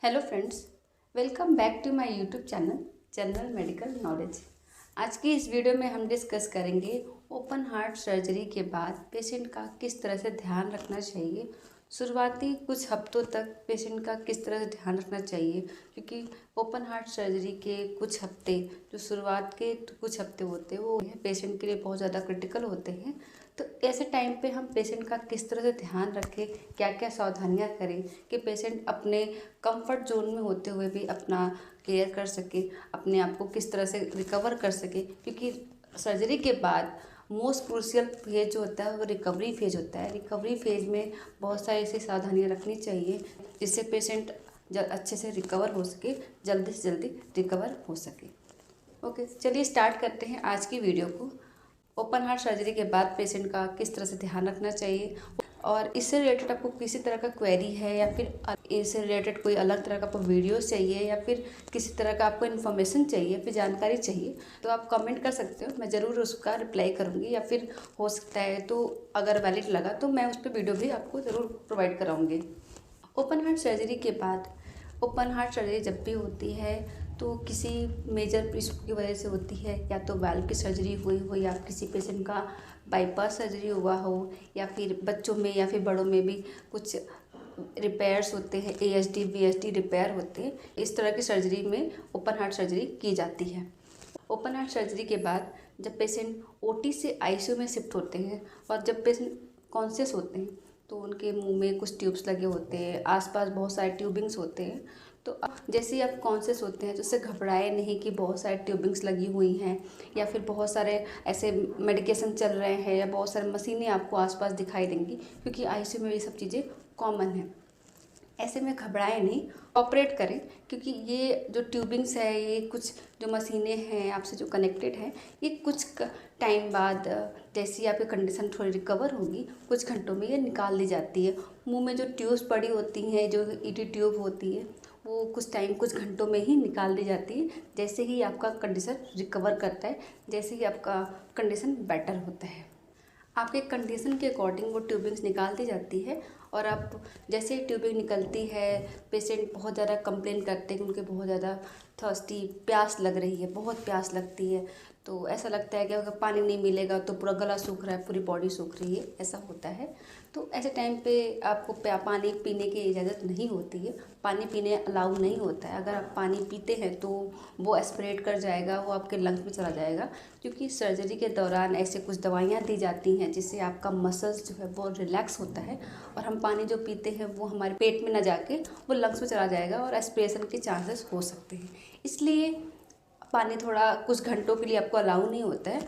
Hello friends, welcome back to my YouTube channel general medical knowledge. आज की इस video में हम डिस्कस करेंगे ओपन हार्ट सर्जरी के बाद पेशेंट का किस तरह से ध्यान रखना चाहिए। शुरुआती कुछ हफ्तों तक पेशेंट का किस तरह से ध्यान रखना चाहिए, क्योंकि ओपन हार्ट सर्जरी के कुछ हफ्ते जो शुरुआत के कुछ हफ्ते होते हैं वो पेशेंट के लिए बहुत ज़्यादा क्रिटिकल होते हैं। तो ऐसे टाइम पे हम पेशेंट का किस तरह से ध्यान रखें, क्या क्या सावधानियां करें कि पेशेंट अपने कंफर्ट जोन में होते हुए भी अपना केयर कर सके, अपने आप को किस तरह से रिकवर कर सके। क्योंकि सर्जरी के बाद मोस्ट क्रूशियल फेज जो होता है वो रिकवरी फेज होता है। रिकवरी फेज में बहुत सारी ऐसी सावधानियां रखनी चाहिए जिससे पेशेंट अच्छे से रिकवर हो सके, जल्दी से जल्दी रिकवर हो सके। ओके, चलिए स्टार्ट करते हैं आज की वीडियो को। ओपन हार्ट सर्जरी के बाद पेशेंट का किस तरह से ध्यान रखना चाहिए, और इससे रिलेटेड आपको किसी तरह का क्वेरी है या फिर इससे रिलेटेड कोई अलग तरह का आपको वीडियोस चाहिए या फिर किसी तरह का आपको इन्फॉर्मेशन चाहिए, फिर जानकारी चाहिए, तो आप कमेंट कर सकते हो। मैं ज़रूर उसका रिप्लाई करूँगी, या फिर हो सकता है तो अगर वैलिड लगा तो मैं उस पर वीडियो भी आपको ज़रूर प्रोवाइड कराऊँगी। ओपन हार्ट सर्जरी के बाद ओपन हार्ट सर्जरी जब भी होती है तो किसी मेजर इशू की वजह से होती है, या तो वाल्व की सर्जरी हुई हो, या किसी पेशेंट का बाईपास सर्जरी हुआ हो, या फिर बच्चों में या फिर बड़ों में भी कुछ रिपेयर्स होते हैं, ASD BSD रिपेयर होते हैं। इस तरह की सर्जरी में ओपन हार्ट सर्जरी की जाती है। ओपन हार्ट सर्जरी के बाद जब पेशेंट OT से ICU में शिफ्ट होते हैं और जब पेशेंट कॉन्शियस होते हैं तो उनके मुंह में कुछ ट्यूब्स लगे होते हैं, आसपास बहुत सारे ट्यूबिंग्स होते हैं। तो अब जैसे ही आप कॉन्शियस होते हैं तो उससे घबराए नहीं कि बहुत सारे ट्यूबिंग्स लगी हुई हैं या फिर बहुत सारे ऐसे मेडिकेशन चल रहे हैं या बहुत सारे मशीनें आपको आसपास दिखाई देंगी, क्योंकि ICU में ये सब चीज़ें कॉमन हैं। ऐसे में घबराएं नहीं, ऑपरेट करें, क्योंकि ये जो ट्यूबिंग्स है, ये कुछ जो मशीनें हैं आपसे जो कनेक्टेड हैं, ये कुछ टाइम बाद जैसी आपकी कंडीशन थोड़ी रिकवर होगी, कुछ घंटों में ये निकाल दी जाती है। मुंह में जो ट्यूब्स पड़ी होती हैं, जो ET ट्यूब होती है, वो कुछ घंटों में ही निकाल दी जाती है, जैसे ही आपका कंडीशन रिकवर करता है, जैसे ही आपका कंडीशन बेटर होता है। आपके कंडीशन के अकॉर्डिंग वो ट्यूबिंग्स निकाल दी जाती है। और आप जैसे ही ट्यूबिंग निकलती है, पेशेंट बहुत ज़्यादा कंप्लेन करते हैं कि उनके बहुत ज़्यादा थर्स्टी प्यास लग रही है, बहुत प्यास लगती है। तो ऐसा लगता है कि अगर पानी नहीं मिलेगा तो पूरा गला सूख रहा है, पूरी बॉडी सूख रही है, ऐसा होता है। तो ऐसे टाइम पे आपको पानी पीने की इजाज़त नहीं होती है, पानी पीने अलाउ नहीं होता है। अगर आप पानी पीते हैं तो वो एस्पिरेट कर जाएगा, वो आपके लंग्स में चला जाएगा, क्योंकि सर्जरी के दौरान ऐसे कुछ दवाइयाँ दी जाती हैं जिससे आपका मसल्स जो है वो रिलैक्स होता है, और हम पानी जो पीते हैं वो हमारे पेट में ना जाके वो लंग्स में चला जाएगा और एस्पिरेशन के चांसेस हो सकते हैं। इसलिए पानी थोड़ा कुछ घंटों के लिए आपको अलाउ नहीं होता है,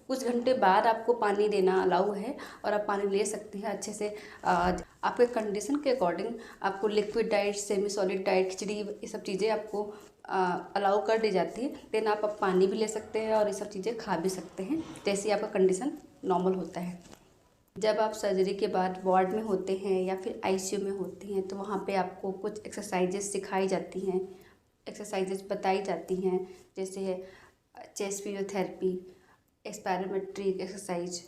कुछ घंटे बाद आपको पानी देना अलाउ है और आप पानी ले सकते हैं अच्छे से। आपके कंडीशन के अकॉर्डिंग आपको liquid diet, semi solid diet, खिचड़ी, ये सब चीज़ें आपको अलाउ कर दी जाती है। देन आप पानी भी ले सकते हैं और ये सब चीज़ें खा भी सकते हैं, जैसे आपका कंडीशन नॉर्मल होता है। जब आप सर्जरी के बाद वार्ड में होते हैं या फिर ICU में होती हैं तो वहाँ पे आपको कुछ एक्सरसाइजेस सिखाई जाती हैं, एक्सरसाइजेस बताई जाती हैं, जैसे चेस्ट फिजियोथेरेपी, एक्सपेरिमेट्रिक एक्सरसाइज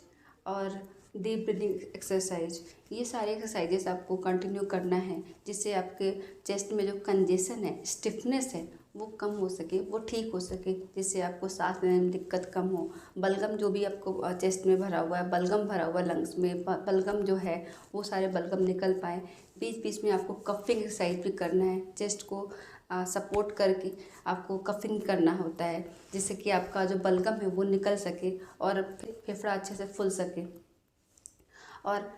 और डीप ब्रीदिंग एक्सरसाइज। ये सारे एक्सरसाइजेस आपको कंटिन्यू करना है, जिससे आपके चेस्ट में जो कंजेशन है, स्टिफनेस है, वो कम हो सके, वो ठीक हो सके, जिससे आपको सांस लेने में दिक्कत कम हो। बलगम जो भी आपको चेस्ट में भरा हुआ है, बलगम भरा हुआ है लंग्स में, बलगम जो है वो सारे बलगम निकल पाए। बीच बीच में आपको कफिंग एक्सरसाइज भी करना है, चेस्ट को सपोर्ट करके आपको कफिंग करना होता है, जिससे कि आपका जो बलगम है वो निकल सके और फेफड़ा अच्छे से फूल सके। और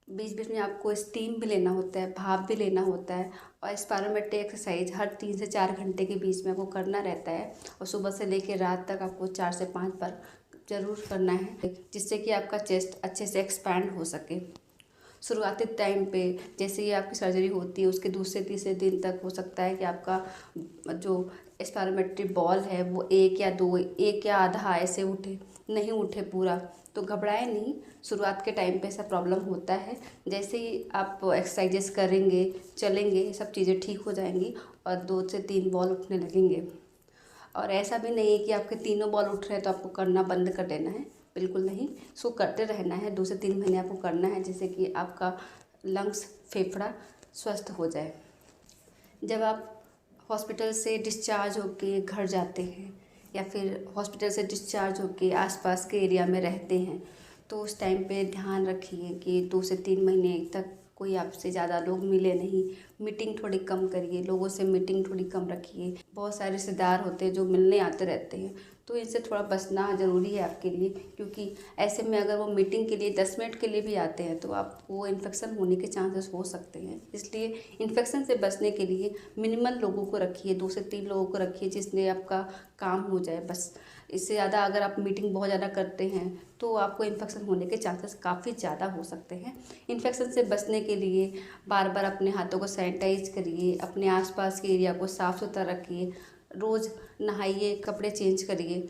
बीच बीच में आपको स्टीम भी लेना होता है, भाप भी लेना होता है, और स्पायरोमेट्रिक एक्सरसाइज हर 3 से 4 घंटे के बीच में आपको करना रहता है, और सुबह से लेकर रात तक आपको 4 से 5 बार ज़रूर करना है, जिससे कि आपका चेस्ट अच्छे से एक्सपैंड हो सके। शुरुआती टाइम पे जैसे ही आपकी सर्जरी होती है उसके दूसरे तीसरे दिन तक हो सकता है कि आपका जो स्पायरोमेट्री बॉल है वो एक या आधा ऐसे उठे, नहीं उठे पूरा। तो घबराएं नहीं, शुरुआत के टाइम पे ऐसा प्रॉब्लम होता है। जैसे ही आप एक्सरसाइजेस करेंगे, चलेंगे, ये सब चीज़ें ठीक हो जाएंगी और 2 से 3 बॉल उठने लगेंगे। और ऐसा भी नहीं है कि आपके तीनों बॉल उठ रहे हैं तो आपको करना बंद कर देना है, बिल्कुल नहीं, इसको करते रहना है। 2 से 3 महीने आपको करना है, जिससे कि आपका लंग्स, फेफड़ा स्वस्थ हो जाए। जब आप हॉस्पिटल से डिस्चार्ज होके घर जाते हैं या फिर हॉस्पिटल से डिस्चार्ज होके आसपास के एरिया में रहते हैं, तो उस टाइम पे ध्यान रखिए कि 2 से 3 महीने तक कोई आपसे ज़्यादा लोग मिले नहीं। मीटिंग थोड़ी कम करिए, लोगों से मीटिंग थोड़ी कम रखिए। बहुत सारे रिश्तेदार होते हैं जो मिलने आते रहते हैं, तो इनसे थोड़ा बचना ज़रूरी है आपके लिए, क्योंकि ऐसे में अगर वो मीटिंग के लिए 10 मिनट के लिए भी आते हैं तो आपको इन्फेक्शन होने के चांसेस हो सकते हैं। इसलिए इन्फेक्शन से बचने के लिए मिनिमल लोगों को रखिए, 2 से 3 लोगों को रखिए जिससे आपका काम हो जाए बस। इससे ज़्यादा अगर आप मीटिंग बहुत ज़्यादा करते हैं तो आपको इन्फेक्शन होने के चांसेस काफ़ी ज़्यादा हो सकते हैं। इन्फेक्शन से बचने के लिए बार बार अपने हाथों को सैनिटाइज करिए, अपने आसपास के एरिया को साफ़ सुथरा रखिए, रोज़ नहाइए, कपड़े चेंज करिए।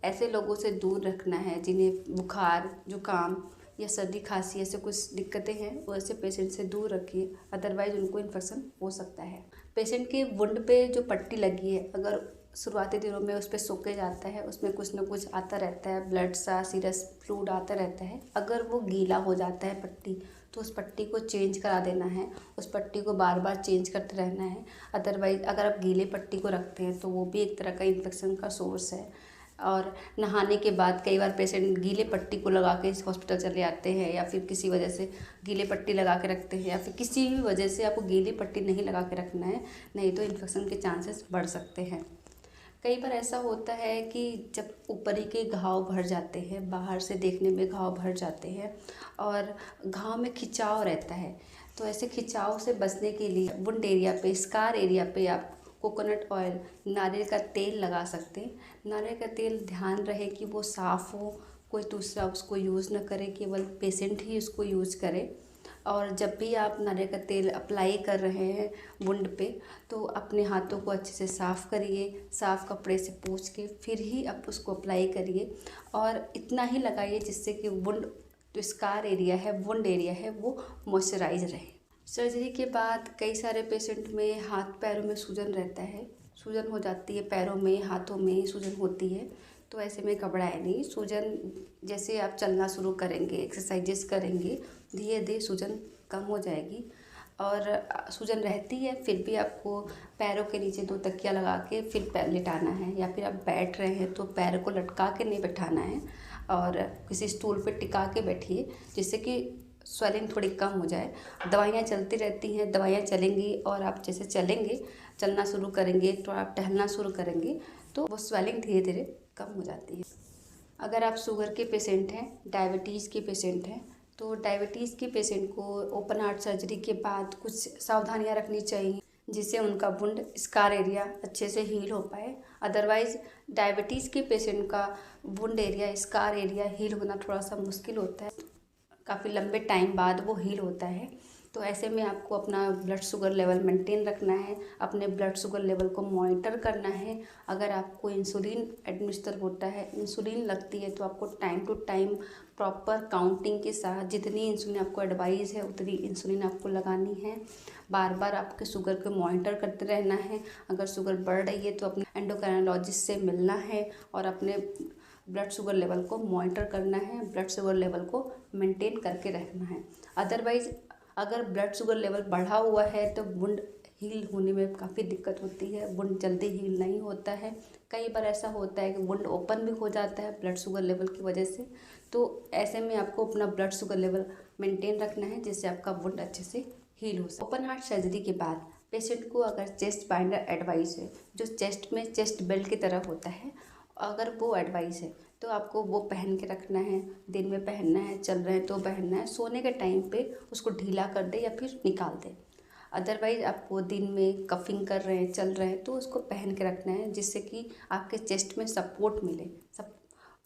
ऐसे लोगों से दूर रखना है जिन्हें बुखार, जुकाम या सर्दी खांसी ऐसे कुछ दिक्कतें हैं, वो ऐसे पेशेंट से दूर रखिए, अदरवाइज़ उनको इन्फेक्शन हो सकता है। पेशेंट के वुंड पे जो पट्टी लगी है, अगर शुरुआती दिनों में उस पर सोके जाता है, उसमें कुछ ना कुछ आता रहता है, ब्लड सा सीरस फ्लूइड आता रहता है। अगर वो गीला हो जाता है पट्टी, तो उस पट्टी को चेंज करा देना है, उस पट्टी को बार बार चेंज करते रहना है। अदरवाइज़ अगर आप गीले पट्टी को रखते हैं तो वो भी एक तरह का इन्फेक्शन का सोर्स है। और नहाने के बाद कई बार पेशेंट गीले पट्टी को लगा के इस हॉस्पिटल चले आते हैं, या फिर किसी वजह से गीले पट्टी लगा के रखते हैं, या फिर किसी भी वजह से आपको गीली पट्टी नहीं लगा के रखना है, नहीं तो इन्फेक्शन के चांसेस बढ़ सकते हैं। कई बार ऐसा होता है कि जब ऊपरी के घाव भर जाते हैं, बाहर से देखने में घाव भर जाते हैं और घाव में खिंचाव रहता है, तो ऐसे खिंचाव से बचने के लिए वुंड एरिया पे, स्कार एरिया पे आप कोकोनट ऑयल, नारियल का तेल लगा सकते हैं। नारियल का तेल ध्यान रहे कि वो साफ़ हो, कोई दूसरा उसको यूज़ न करे, केवल पेशेंट ही उसको यूज़ करे। और जब भी आप नारियल का तेल अप्लाई कर रहे हैं वुंड पे, तो अपने हाथों को अच्छे से साफ़ करिए, साफ़ कपड़े से पोंछ के फिर ही आप उसको अप्लाई करिए। और इतना ही लगाइए जिससे कि वुंड जो स्कार एरिया है, वुंड एरिया है, वो मॉइस्चराइज रहे। सर्जरी के बाद कई सारे पेशेंट में हाथ पैरों में सूजन रहता है, सूजन हो जाती है, पैरों में हाथों में सूजन होती है। तो ऐसे में घबराए नहीं। सूजन जैसे आप चलना शुरू करेंगे, एक्सरसाइजेस करेंगे, धीरे धीरे सूजन कम हो जाएगी। और सूजन रहती है फिर भी आपको पैरों के नीचे 2 तकिया लगा के फिर पैर लिटाना है, या फिर आप बैठ रहे हैं तो पैर को लटका के नहीं बैठाना है और किसी स्टूल पे टिका के बैठिए, जिससे कि स्वेलिंग थोड़ी कम हो जाए। दवाइयाँ चलती रहती हैं, दवाइयाँ चलेंगी और आप जैसे चलेंगे, चलना शुरू करेंगे, तो आप टहलना शुरू करेंगे तो वो स्वेलिंग धीरे धीरे कम हो जाती है। अगर आप शुगर के पेशेंट हैं, डायबिटीज़ के पेशेंट हैं, तो डायबिटीज़ के पेशेंट को ओपन हार्ट सर्जरी के बाद कुछ सावधानियां रखनी चाहिए, जिससे उनका वुंड स्कार एरिया अच्छे से हील हो पाए। अदरवाइज़ डायबिटीज़ के पेशेंट का wound area, scar area heal होना थोड़ा सा मुश्किल होता है, काफ़ी लंबे टाइम बाद वो हील होता है। तो ऐसे में आपको अपना ब्लड शुगर लेवल मेंटेन रखना है, अपने ब्लड शुगर लेवल को मॉनिटर करना है। अगर आपको इंसुलिन एडमिनिस्टर होता है, इंसुलिन लगती है, तो आपको time to time proper counting के साथ जितनी इंसुलिन आपको एडवाइस है उतनी इंसुलिन आपको लगानी है। बार बार आपके शुगर को मॉनिटर करते रहना है। अगर शुगर बढ़ रही है तो अपने एंडोक्राइनोलॉजिस्ट से मिलना है और अपने ब्लड शुगर लेवल को मॉनिटर करना है, ब्लड शुगर लेवल को मेंटेन करके रखना है। अदरवाइज़ अगर ब्लड शुगर लेवल बढ़ा हुआ है तो वुंड हील होने में काफ़ी दिक्कत होती है, वुंड जल्दी हील नहीं होता है। कई बार ऐसा होता है कि वुंड ओपन भी हो जाता है ब्लड शुगर लेवल की वजह से। तो ऐसे में आपको अपना ब्लड शुगर लेवल मेंटेन रखना है, जिससे आपका वुंड अच्छे से हील हो सके। ओपन हार्ट सर्जरी के बाद पेशेंट को अगर चेस्ट बाइंडर एडवाइस है, जो चेस्ट में चेस्ट बेल्ट की तरह होता है, अगर वो एडवाइस है तो आपको वो पहन के रखना है। दिन में पहनना है, चल रहे हैं तो पहनना है, सोने के टाइम पे उसको ढीला कर दे या फिर निकाल दे। अदरवाइज़ आपको दिन में कफिंग कर रहे हैं, चल रहे हैं, तो उसको पहन के रखना है, जिससे कि आपके चेस्ट में सपोर्ट मिले।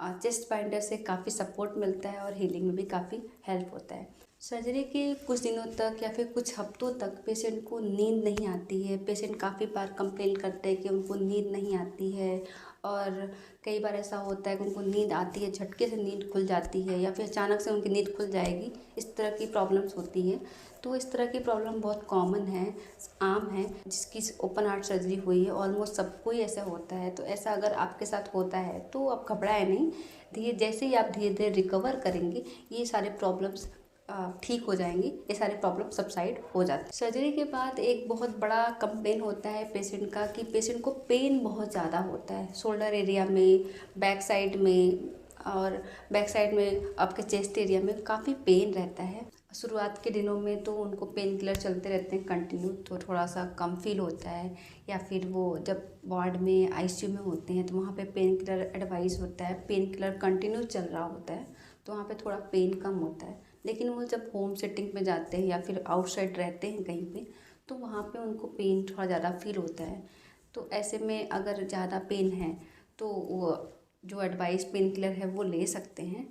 चेस्ट बाइंडर से काफ़ी सपोर्ट मिलता है और हीलिंग में भी काफ़ी हेल्प होता है। सर्जरी के कुछ दिनों तक या फिर कुछ हफ्तों तक पेशेंट को नींद नहीं आती है। पेशेंट काफ़ी बार कंप्लेन करते हैं कि उनको नींद नहीं आती है, और कई बार ऐसा होता है कि उनको नींद आती है, झटके से नींद खुल जाती है, या फिर अचानक से उनकी नींद खुल जाएगी, इस तरह की प्रॉब्लम्स होती हैं। तो इस तरह की प्रॉब्लम बहुत कॉमन है, आम है, जिसकी ओपन हार्ट सर्जरी हुई है, ऑलमोस्ट सबको ही ऐसा होता है। तो ऐसा अगर आपके साथ होता है तो आप घबराएं नहीं, जैसे ही आप धीरे धीरे रिकवर करेंगे ये सारे प्रॉब्लम्स ठीक हो जाएंगी, ये सारी प्रॉब्लम सबसाइड हो जाती है। सर्जरी के बाद एक बहुत बड़ा कंप्लेन होता है पेशेंट का कि पेशेंट को पेन बहुत ज़्यादा होता है शोल्डर एरिया में, बैक साइड में, और बैक साइड में आपके चेस्ट एरिया में काफ़ी पेन रहता है। शुरुआत के दिनों में तो उनको पेन किलर चलते रहते हैं कंटिन्यू, तो थोड़ा सा कम फील होता है, या फिर वो जब वार्ड में आईसीयू में होते हैं तो वहाँ पे पेन किलर एडवाइस होता है, पेन किलर कंटिन्यू चल रहा होता है तो वहाँ पे थोड़ा पेन कम होता है। लेकिन वो जब होम सेटिंग में जाते हैं या फिर आउटसाइड रहते हैं कहीं पे, तो वहाँ पे उनको पेन थोड़ा ज़्यादा फील होता है। तो ऐसे में अगर ज़्यादा पेन है तो वो जो एडवाइस पेन किलर है वो ले सकते हैं।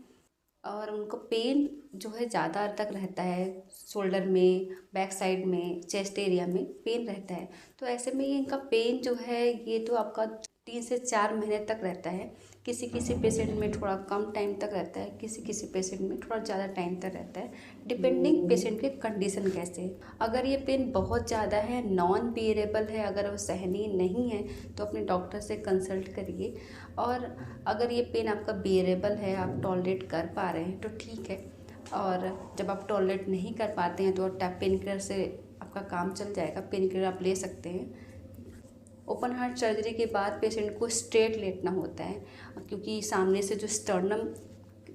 और उनको पेन जो है ज़्यादा तक रहता है शोल्डर में, बैक साइड में, चेस्ट एरिया में पेन रहता है, तो ऐसे में इनका पेन जो है ये तो आपका 3 से 4 महीने तक रहता है। किसी किसी पेशेंट में थोड़ा कम टाइम तक रहता है, किसी किसी पेशेंट में थोड़ा ज़्यादा टाइम तक रहता है, डिपेंडिंग पेशेंट के कंडीशन कैसे है। अगर ये पेन बहुत ज़्यादा है, नॉन बियरेबल है, अगर वो सहनीय नहीं है तो अपने डॉक्टर से कंसल्ट करिए। और अगर ये पेन आपका बियरेबल है, आप टॉलरेट कर पा रहे हैं तो ठीक है, और जब आप टॉलरेट नहीं कर पाते हैं तो पेन किलर से आपका काम चल जाएगा, पेन किलर आप ले सकते हैं। ओपन हार्ट सर्जरी के बाद पेशेंट को स्ट्रेट लेटना होता है, क्योंकि सामने से जो स्टर्नम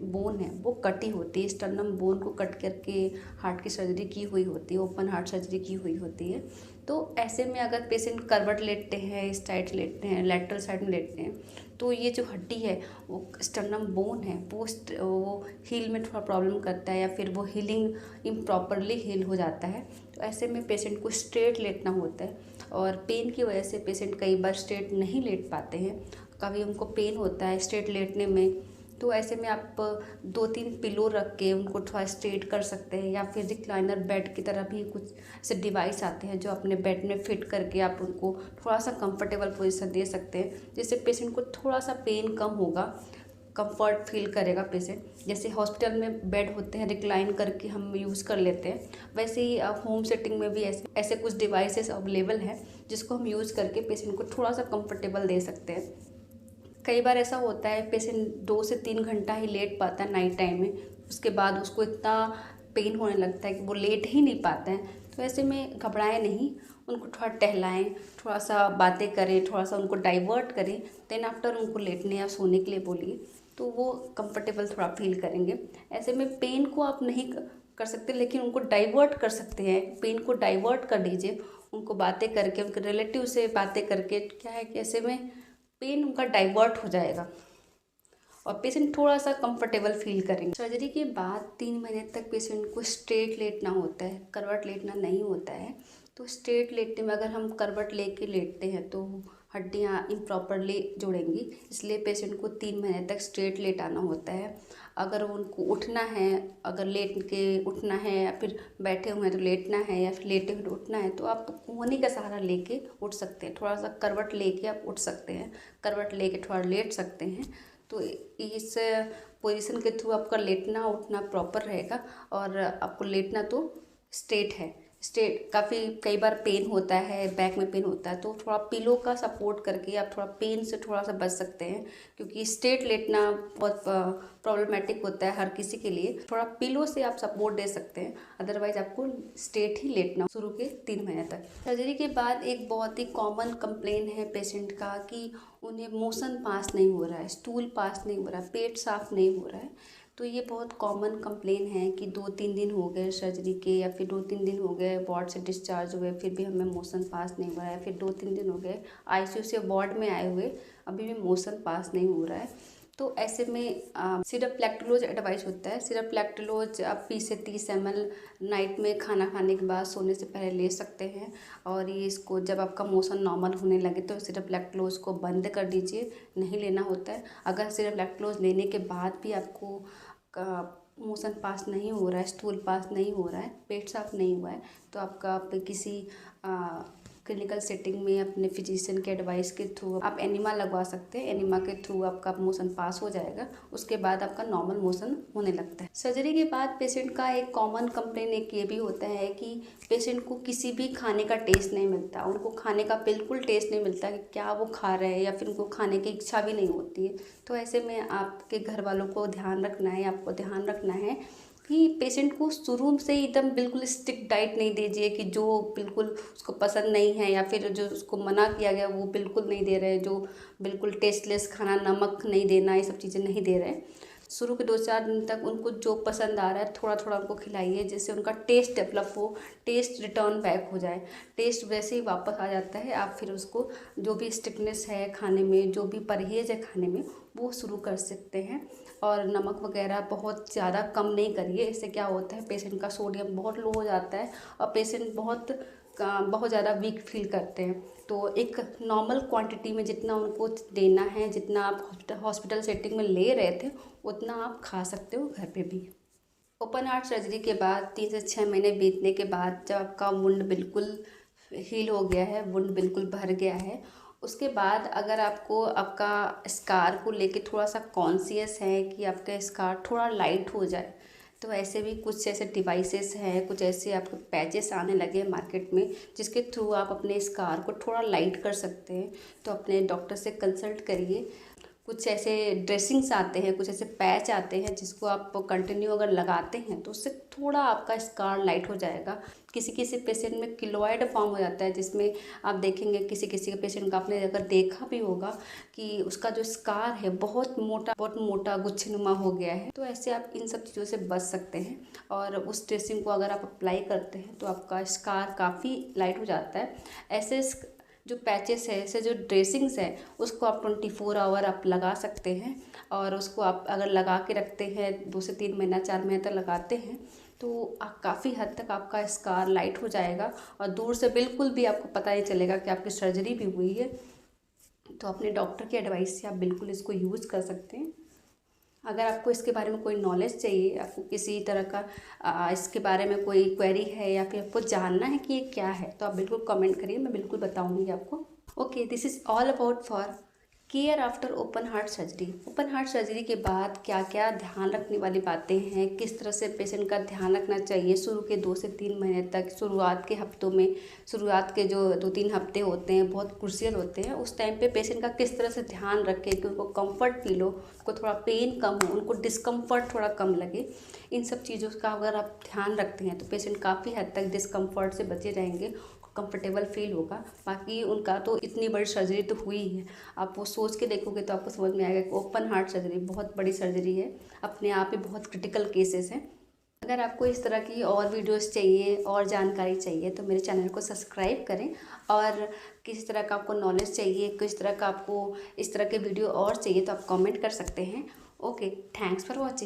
बोन है वो कटी होती है, स्टर्नम बोन को कट करके हार्ट की सर्जरी की हुई होती है, ओपन हार्ट सर्जरी की हुई होती है। तो ऐसे में अगर पेशेंट करवट लेटते हैं, स्ट्राइट लेटते हैं, लैटरल साइड में लेटते हैं, तो ये जो हड्डी है वो स्टर्नम बोन है वो हील में थोड़ा प्रॉब्लम करता है, या फिर वो हीलिंग इम्प्रॉपरली हील हो जाता है। तो ऐसे में पेशेंट को स्ट्रेट लेटना होता है, और पेन की वजह से पेशेंट कई बार स्ट्रेट नहीं लेट पाते हैं, कभी उनको पेन होता है स्ट्रेट लेटने में, तो ऐसे में आप 2-3 पिलो रख के उनको थोड़ा स्ट्रेट कर सकते हैं, या फिर रिक्लाइनर बेड की तरह भी कुछ ऐसे डिवाइस आते हैं जो अपने बेड में फिट करके आप उनको थोड़ा सा कंफर्टेबल पोजीशन दे सकते हैं, जिससे पेशेंट को थोड़ा सा पेन कम होगा, कंफर्ट फील करेगा पेशेंट। जैसे हॉस्पिटल में बेड होते हैं रिक्लाइन करके हम यूज़ कर लेते हैं, वैसे ही होम सेटिंग में भी ऐसे कुछ डिवाइसेस अवेलेबल हैं जिसको हम यूज़ करके पेशेंट को थोड़ा सा कंफर्टेबल दे सकते हैं। कई बार ऐसा होता है पेशेंट 2 से 3 घंटा ही लेट पाता है नाइट टाइम में, उसके बाद उसको इतना पेन होने लगता है कि वो लेट ही नहीं पाता है। तो ऐसे में घबराएं नहीं, उनको थोड़ा टहलाएं, थोड़ा सा बातें करें, थोड़ा सा उनको डाइवर्ट करें, देन आफ्टर उनको लेटने या सोने के लिए बोलिए, तो वो कंफर्टेबल थोड़ा फील करेंगे। ऐसे में पेन को आप नहीं कर सकते, लेकिन उनको डाइवर्ट कर सकते हैं, पेन को डाइवर्ट कर दीजिए, उनको बातें करके, उनके रिलेटिव से बातें करके, क्या है कि ऐसे में पेन उनका डाइवर्ट हो जाएगा और पेशेंट थोड़ा सा कंफर्टेबल फील करेंगे। सर्जरी के बाद 3 महीने तक पेशेंट को स्ट्रेट लेटना होता है, करवट लेटना नहीं होता है। तो स्ट्रेट लेटने में अगर हम करवट लेके लेटते हैं तो हड्डियाँ इम्प्रॉपरली जुड़ेंगी, इसलिए पेशेंट को 3 महीने तक स्ट्रेट लेटाना होता है। अगर उनको उठना है, अगर लेट के उठना है, या फिर बैठे हुए हैं तो लेटना है, या फिर लेटे हुए तो उठना है, तो आप कोहनी का सहारा लेके उठ सकते हैं, थोड़ा सा करवट लेके आप उठ सकते हैं, करवट लेके थोड़ा लेट सकते हैं। तो इस पोजीशन के थ्रू आपका लेटना उठना प्रॉपर रहेगा, और आपको लेटना तो स्ट्रेट है, स्ट्रेट। कई बार पेन होता है, बैक में पेन होता है, तो थोड़ा पिलो का सपोर्ट करके आप थोड़ा पेन से थोड़ा सा बच सकते हैं, क्योंकि स्ट्रेट लेटना बहुत प्रॉब्लमेटिक होता है हर किसी के लिए। थोड़ा पिलो से आप सपोर्ट दे सकते हैं, अदरवाइज आपको स्ट्रेट ही लेटना शुरू के 3 महीने तक। सर्जरी के बाद एक बहुत ही कॉमन कंप्लेन है पेशेंट का कि उन्हें मोशन पास नहीं हो रहा है, स्टूल पास नहीं हो रहा है, पेट साफ नहीं हो रहा है। तो ये बहुत कॉमन कंप्लेन है कि 2-3 दिन हो गए सर्जरी के, या फिर 2-3 दिन हो गए वार्ड से डिस्चार्ज हुए, फिर भी हमें मोशन पास नहीं हो रहा है, फिर 2-3 दिन हो गए आईसीयू से वार्ड में आए हुए, अभी भी मोशन पास नहीं हो रहा है। तो ऐसे में सिरप लैक्टोलोज एडवाइस होता है। सिरप लैक्टोलोज आप 20 से 30 ml नाइट में खाना खाने के बाद सोने से पहले ले सकते हैं, और ये इसको जब आपका मोशन नॉर्मल होने लगे तो सिरप लैक्टोलोज को बंद कर दीजिए, नहीं लेना होता है। अगर सिरप लैक्टोलोज लेने के बाद भी आपको मोशन पास नहीं हो रहा है, स्टूल पास नहीं हो रहा है, पेट साफ नहीं हुआ है, तो आपका किसी क्लिनिकल सेटिंग में अपने फिजिशियन के एडवाइस के थ्रू आप एनिमा लगवा सकते हैं। एनिमा के थ्रू आपका मोशन पास हो जाएगा, उसके बाद आपका नॉर्मल मोशन होने लगता है। सर्जरी के बाद पेशेंट का एक कॉमन कंप्लेन एक ये भी होता है कि पेशेंट को किसी भी खाने का टेस्ट नहीं मिलता, उनको खाने का बिल्कुल टेस्ट नहीं मिलता कि क्या वो खा रहे हैं, या फिर उनको खाने की इच्छा भी नहीं होती है। तो ऐसे में आपके घर वालों को ध्यान रखना है, आपको ध्यान रखना है कि पेशेंट को शुरू से ही एकदम बिल्कुल स्ट्रिक्ट डाइट नहीं दीजिए कि जो बिल्कुल उसको पसंद नहीं है, या फिर जो उसको मना किया गया वो बिल्कुल नहीं दे रहे, जो बिल्कुल टेस्टलेस खाना, नमक नहीं देना, ये सब चीज़ें नहीं दे रहे। शुरू के 2-4 दिन तक उनको जो पसंद आ रहा है थोड़ा थोड़ा उनको खिलाइए, जिससे उनका टेस्ट डेवलप हो, टेस्ट रिटर्न बैक हो जाए। टेस्ट वैसे ही वापस आ जाता है, आप फिर उसको जो भी स्टिकनेस है खाने में, जो भी परहेज़ है खाने में, वो शुरू कर सकते हैं। और नमक वगैरह बहुत ज़्यादा कम नहीं करिए, इससे क्या होता है पेशेंट का सोडियम बहुत लो हो जाता है और पेशेंट बहुत ज़्यादा वीक फील करते हैं। तो एक नॉर्मल क्वांटिटी में जितना उनको देना है, जितना आप हॉस्पिटल सेटिंग में ले रहे थे उतना आप खा सकते हो घर पे भी। ओपन हार्ट सर्जरी के बाद 3 से 6 महीने बीतने के बाद जब आपका वुंड बिल्कुल हील हो गया है, वुंड बिल्कुल भर गया है, उसके बाद अगर आपको आपका स्कार को लेके थोड़ा सा कॉन्शियस है कि आपका स्कार थोड़ा लाइट हो जाए, तो ऐसे भी कुछ ऐसे डिवाइसेस हैं, कुछ ऐसे आपको पैचेस आने लगे हैं मार्केट में, जिसके थ्रू आप अपने स्कार को थोड़ा लाइट कर सकते हैं। तो अपने डॉक्टर से कंसल्ट करिए। कुछ ऐसे ड्रेसिंग्स आते हैं, कुछ ऐसे पैच आते हैं जिसको आप कंटिन्यू अगर लगाते हैं तो उससे थोड़ा आपका स्कार लाइट हो जाएगा। किसी किसी पेशेंट में किलोइड फॉर्म हो जाता है, जिसमें आप देखेंगे किसी किसी के पेशेंट का आपने अगर देखा भी होगा कि उसका जो स्कार है बहुत मोटा गुच्छेनुमा हो गया है। तो ऐसे आप इन सब चीज़ों से बच सकते हैं, और उस ड्रेसिंग को अगर आप अप्लाई करते हैं तो आपका स्कार काफ़ी लाइट हो जाता है। ऐसे जो पैचेस है, ऐसे जो ड्रेसिंग्स है, उसको आप 24 आवर आप लगा सकते हैं। और उसको आप अगर लगा के रखते हैं 2 से 3 महीना, 4 महीने तक लगाते हैं, तो काफ़ी हद तक आपका स्कार लाइट हो जाएगा और दूर से बिल्कुल भी आपको पता नहीं चलेगा कि आपकी सर्जरी भी हुई है। तो अपने डॉक्टर की एडवाइस से आप बिल्कुल इसको यूज़ कर सकते हैं। अगर आपको इसके बारे में कोई नॉलेज चाहिए, आपको किसी तरह का इसके बारे में कोई क्वेरी है, या फिर आपको जानना है कि ये क्या है, तो आप बिल्कुल कमेंट करिए, मैं बिल्कुल बताऊंगी आपको। Okay, this is all about for care after open heart surgery. Open heart surgery के बाद क्या क्या ध्यान रखने वाली बातें हैं, किस तरह से पेशेंट का ध्यान रखना चाहिए शुरू के 2 से 3 महीने तक। शुरुआत के हफ्तों में, शुरुआत के जो 2-3 हफ्ते होते हैं बहुत क्रूशियल होते हैं, उस टाइम पे पेशेंट का किस तरह से ध्यान रखें कि उनको कंफर्ट फील हो, उनको थोड़ा पेन कम हो, उनको डिस्कम्फर्ट थोड़ा कम लगे। इन सब चीज़ों का अगर आप ध्यान रखते हैं तो पेशेंट काफ़ी हद तक डिस्कम्फर्ट से बचे रहेंगे, कंफर्टेबल फील होगा। बाकी उनका तो इतनी बड़ी सर्जरी तो हुई है, आप वो सोच के देखोगे तो आपको समझ में आएगा कि ओपन हार्ट सर्जरी बहुत बड़ी सर्जरी है, अपने आप ही बहुत क्रिटिकल केसेस हैं। अगर आपको इस तरह की और वीडियोस चाहिए और जानकारी चाहिए तो मेरे चैनल को सब्सक्राइब करें। और किसी तरह का आपको नॉलेज चाहिए, किस तरह का आपको इस तरह के वीडियो और चाहिए तो आप कमेंट कर सकते हैं। Okay, thanks for watching.